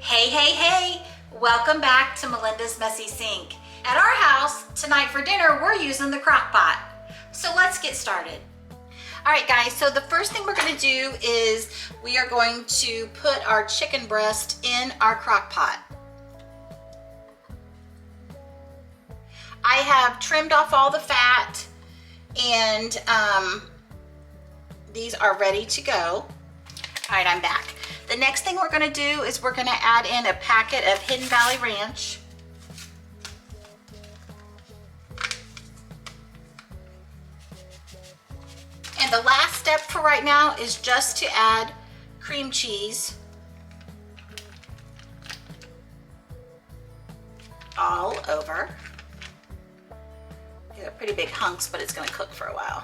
Hey, hey, hey! Welcome back to Melinda's Messy Sink. At our house, tonight for dinner, we're using the crock pot. So let's get started. All right, guys, so the first thing we're gonna do is we are going to put our chicken breast in our crock pot. I have trimmed off all the fat and these are ready to go. All right, I'm back. The next thing we're gonna do is we're gonna add in a packet of Hidden Valley Ranch. And the last step for right now is just to add cream cheese all over. These are pretty big hunks, but it's gonna cook for a while.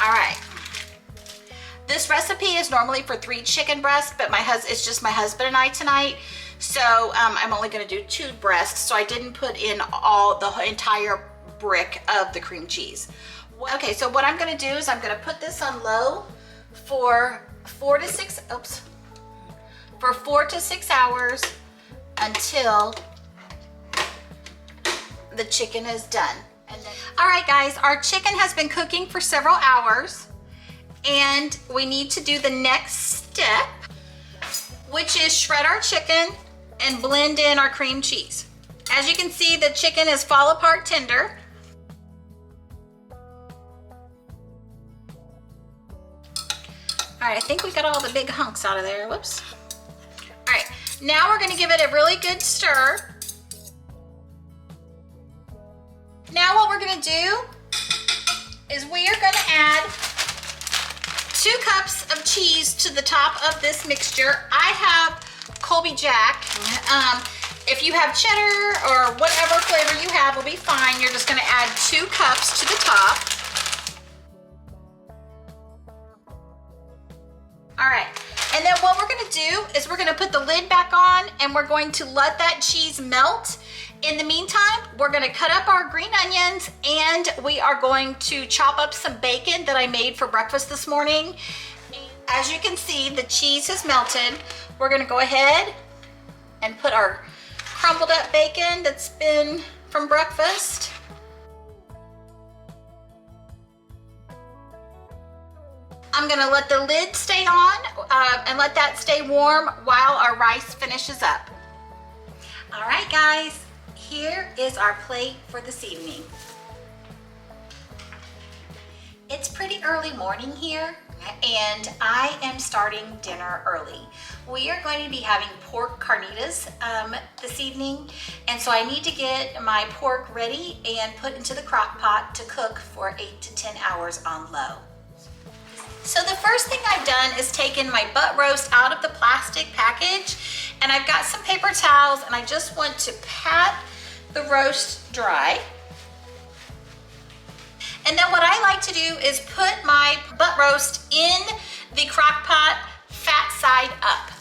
All right. This recipe is normally for 3 chicken breasts, but it's just my husband and I tonight. So I'm only gonna do 2 breasts. So I didn't put in the entire brick of the cream cheese. Okay, so what I'm gonna do is I'm gonna put this on low for 4 to 6 hours until the chicken is done. All right, guys, our chicken has been cooking for several hours. And we need to do the next step, which is shred our chicken and blend in our cream cheese. As you can see, the chicken is fall apart tender. All right, I think we got all the big hunks out of there. Whoops. All right, now we're gonna give it a really good stir. Now what we're gonna do is we are gonna add 2 cups of cheese to the top of this mixture. I have Colby Jack. If you have cheddar or whatever flavor you have will be fine. You're just gonna add 2 cups to the top. All right, and then what we're gonna do is we're gonna put the lid back on and we're going to let that cheese melt. In the meantime, we're gonna cut up our green onions and we are going to chop up some bacon that I made for breakfast this morning. As you can see, the cheese has melted. We're gonna go ahead and put our crumbled up bacon that's been from breakfast. I'm gonna let the lid stay on and let that stay warm while our rice finishes up. All right, guys. Here is our plate for this evening. It's pretty early morning here and I am starting dinner early. We are going to be having pork carnitas this evening, and so I need to get my pork ready and put into the crock pot to cook for 8 to 10 hours on low. So the first thing I've done is taken my butt roast out of the plastic package, and I've got some paper towels and I just want to pat the roast dry. And then what I like to do is put my butt roast in the crock pot, fat side up.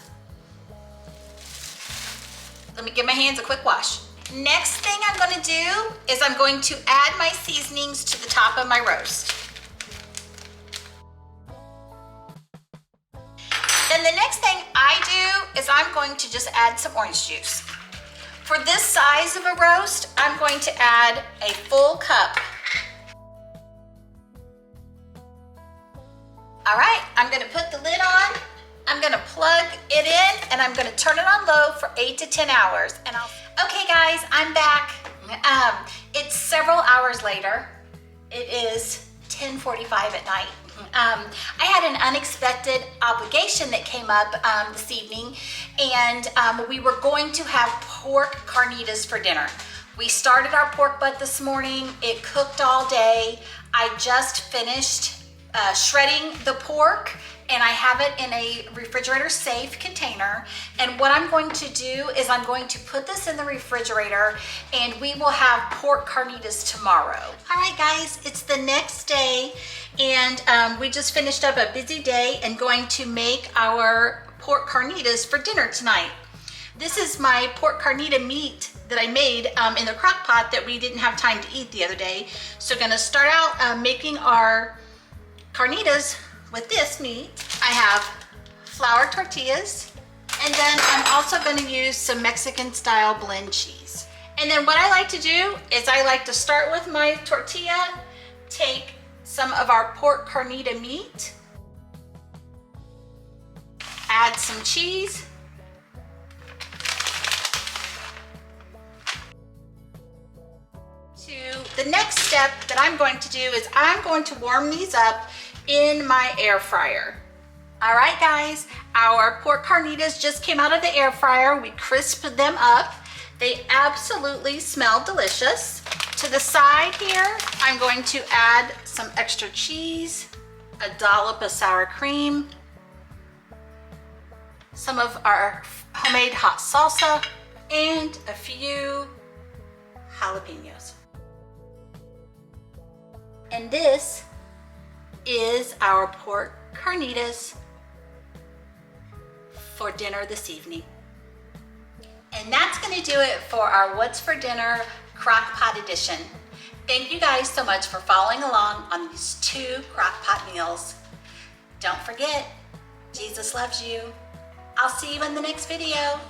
Let me give my hands a quick wash. Next thing I'm gonna do is I'm going to add my seasonings to the top of my roast. Then the next thing I do is I'm going to just add some orange juice. For this size of a roast, I'm going to add a full cup. All right, I'm gonna put the lid on, I'm gonna plug it in, and I'm gonna turn it on low for 8 to 10 hours. Okay guys, I'm back. It's several hours later. It is 10:45 at night. I had an unexpected obligation that came up this evening, and we were going to have pork carnitas for dinner. We started our pork butt this morning. It cooked all day. I just finished shredding the pork, and I have it in a refrigerator safe container. And what I'm going to do is I'm going to put this in the refrigerator and we will have pork carnitas tomorrow. All right guys, it's the next day and we just finished up a busy day and going to make our pork carnitas for dinner tonight. This is my pork carnita meat that I made in the crock pot that we didn't have time to eat the other day. So gonna start out making our carnitas with this meat. I have flour tortillas, And then I'm also going to use some Mexican style blend cheese. And then what I like to do is I like to start with my tortilla, take some of our pork carnita meat, add some cheese, the next step that I'm going to do is I'm going to warm these up in my air fryer. All right, guys, our pork carnitas just came out of the air fryer. We crisped them up. They absolutely smell delicious. To the side here, I'm going to add some extra cheese, a dollop of sour cream, some of our homemade hot salsa, and a few jalapenos. And this is our pork carnitas for dinner this evening. And that's going to do it for our What's for Dinner Crock Pot edition. Thank you guys so much for following along on these 2 crock pot meals. Don't forget, Jesus loves you. I'll see you in the next video.